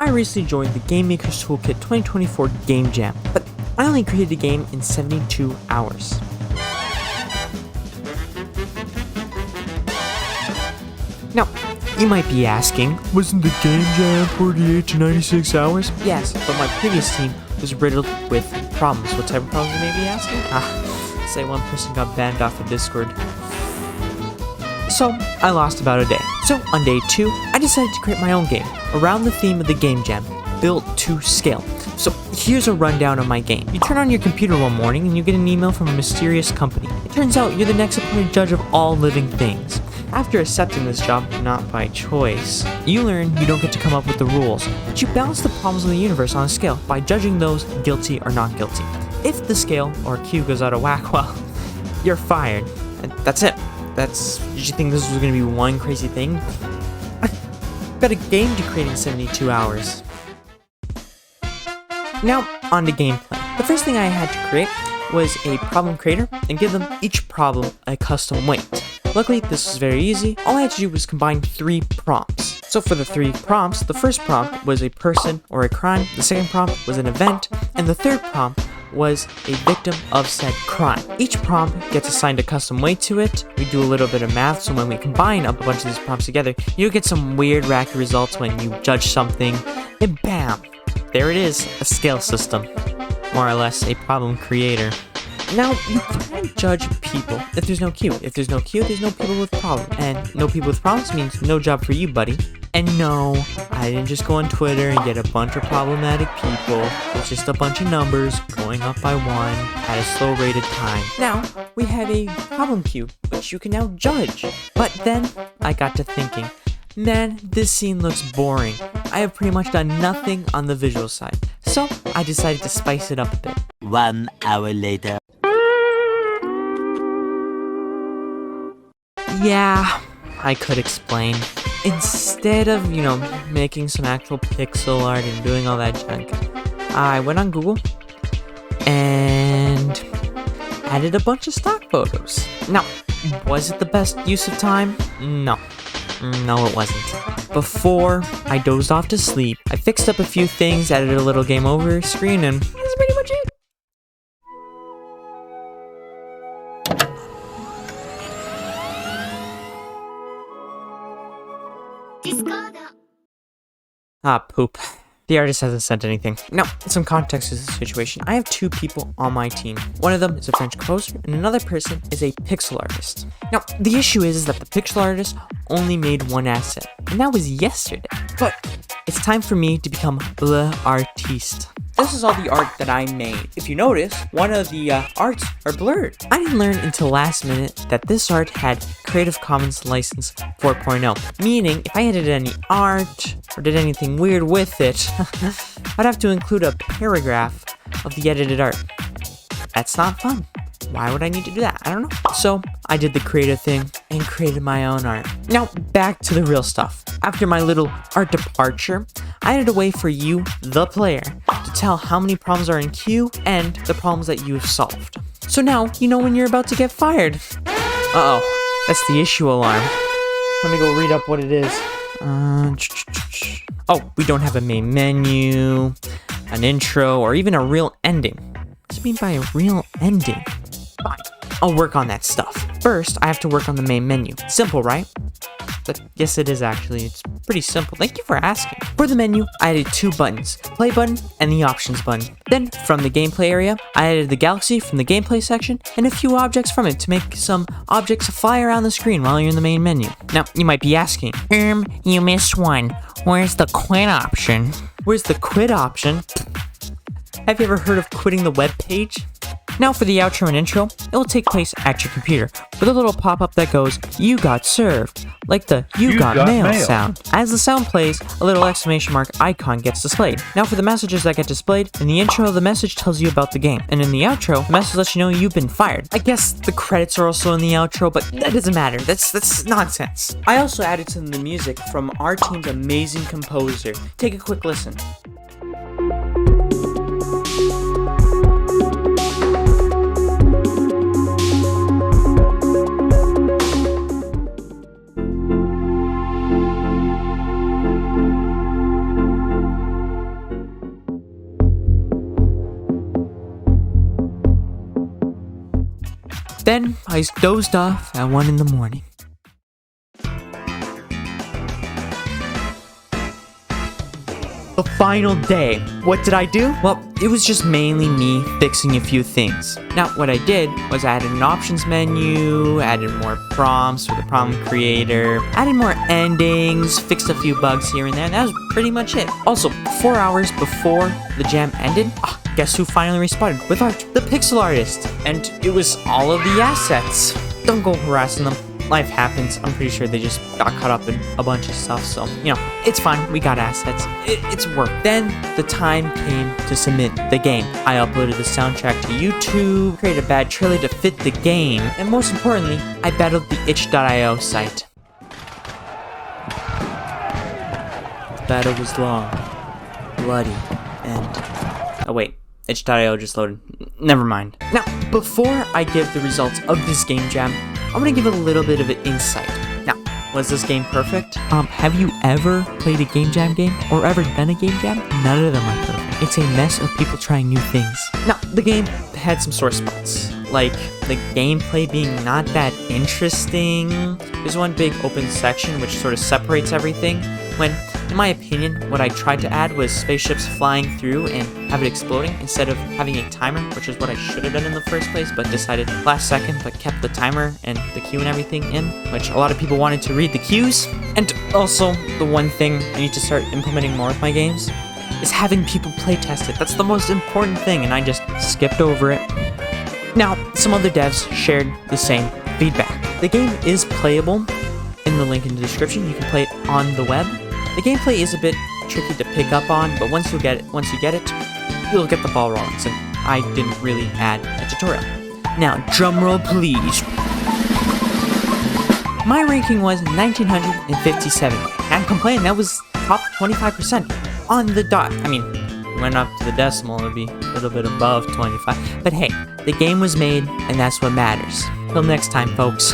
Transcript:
I recently joined the Game Maker's Toolkit 2024 Game Jam, but I only created a game in 72 hours. Now, you might be asking, wasn't the Game Jam 48 to 96 hours? Yes, but my previous team was riddled with problems. What type of problems you may be asking? Say one person got banned off of Discord. So, I lost about a day. So, on day 2, I decided to create my own game, around the theme of the Game Jam, built to scale. So, here's a rundown of my game. You turn on your computer one morning and you get an email from a mysterious company. It turns out you're the next appointed judge of all living things. After accepting this job, not by choice, you learn you don't get to come up with the rules, but you balance the problems in the universe on a scale by judging those guilty or not guilty. If the scale, or Q, goes out of whack, well, you're fired. And that's it. Did you think this was going to be one crazy thing? I've got a game to create in 72 hours. Now, on to gameplay. The first thing I had to create was a problem creator and give them each problem a custom weight. Luckily, this was very easy. All I had to do was combine 3 prompts. So for the 3 prompts, the first prompt was a person or a crime, the second prompt was an event, and the third prompt was a victim of said crime. Each prompt gets assigned a custom weight to it. We do a little bit of math, so when we combine a bunch of these prompts together, you get some weird, wacky results when you judge something, and bam! There it is, a scale system. More or less, a problem creator. Now, you can't judge people if there's no queue. If there's no queue, there's no people with problems. And no people with problems means no job for you, buddy. And no, I didn't just go on Twitter and get a bunch of problematic people. It's just a bunch of numbers going up by 1 at a slow rate of time. Now, we have a problem queue, which you can now judge. But then, I got to thinking, man, this scene looks boring. I have pretty much done nothing on the visual side. So, I decided to spice it up a bit. 1 hour later. Yeah, I could explain. Instead of, making some actual pixel art and doing all that junk, I went on Google and added a bunch of stock photos. Now, was it the best use of time? No, it wasn't. Before I dozed off to sleep, I fixed up a few things, added a little game over screen, and that's pretty much it. Poop. The artist hasn't sent anything. Now, some context to this situation. I have 2 people on my team. One of them is a French composer, and another person is a pixel artist. Now, the issue is that the pixel artist only made 1 asset, and that was yesterday. But it's time for me to become the artiste. This is all the art that I made. If you notice, one of the arts are blurred. I didn't learn until last minute that this art had Creative Commons License 4.0, meaning if I edited any art or did anything weird with it, I'd have to include a paragraph of the edited art. That's not fun. Why would I need to do that? I don't know. So, I did the creative thing and created my own art. Now, back to the real stuff. After my little art departure, I added a way for you, the player, to tell how many problems are in queue and the problems that you have solved. So now, you know when you're about to get fired. Uh-oh, that's the issue alarm. Let me go read up what it is. Oh, we don't have a main menu, an intro, or even a real ending. What do you mean by a real ending? Fine, I'll work on that stuff. First, I have to work on the main menu. Simple, right? But yes, it is actually. It's pretty simple. Thank you for asking. For the menu, I added 2 buttons, play button and the options button. Then, from the gameplay area, I added the galaxy from the gameplay section and a few objects from it to make some objects fly around the screen while you're in the main menu. Now, you might be asking, you missed one. Where's the quit option? Where's the quit option? Have you ever heard of quitting the web page? Now for the outro and intro, it will take place at your computer with a little pop-up that goes, "You got served," like the "You got mail" sound. As the sound plays, a little exclamation mark icon gets displayed. Now for the messages that get displayed, in the intro, the message tells you about the game, and in the outro, the message lets you know you've been fired. I guess the credits are also in the outro, but that doesn't matter. That's nonsense. I also added some of the music from our team's amazing composer. Take a quick listen. Then I dozed off at 1 in the morning. The final day. What did I do? Well, it was just mainly me fixing a few things. Now, what I did was added an options menu, added more prompts for the problem creator, added more endings, fixed a few bugs here and there, and that was pretty much it. Also, 4 hours before the jam ended, guess who finally responded with art? The pixel artist. And it was all of the assets. Don't go harassing them. Life happens. I'm pretty sure they just got caught up in a bunch of stuff, so, it's fine. We got assets. It's work. Then the time came to submit the game. I uploaded the soundtrack to YouTube, created a bad trailer to fit the game, and most importantly, I battled the itch.io site. The battle was long, bloody, and... oh wait, itch.io just loaded. Never mind. Now, before I give the results of this game jam, I'm gonna give a little bit of an insight. Now, was this game perfect? Have you ever played a game jam game or ever done a game jam? None of them are perfect. It's a mess of people trying new things. Now, the game had some sore spots, like the gameplay being not that interesting. There's one big open section which sort of separates everything, when, in my opinion, what I tried to add was spaceships flying through and have it exploding instead of having a timer, which is what I should have done in the first place, but decided last second, but kept the timer and the queue and everything in, which a lot of people wanted to read the queues. And also, the one thing I need to start implementing more with my games is having people playtest it. That's the most important thing, and I just skipped over it. Now, some other devs shared the same feedback. The game is playable. In the link in the description, you can play it on the web. The gameplay is a bit tricky to pick up on, but once you get it, you'll get the ball rolling, so I didn't really add a tutorial. Now, drumroll please. My ranking was 1957. Can't complain, that was top 25% on the dot. I mean, went up to the decimal, it'd be a little bit above 25. But hey, the game was made, and that's what matters. Till next time, folks.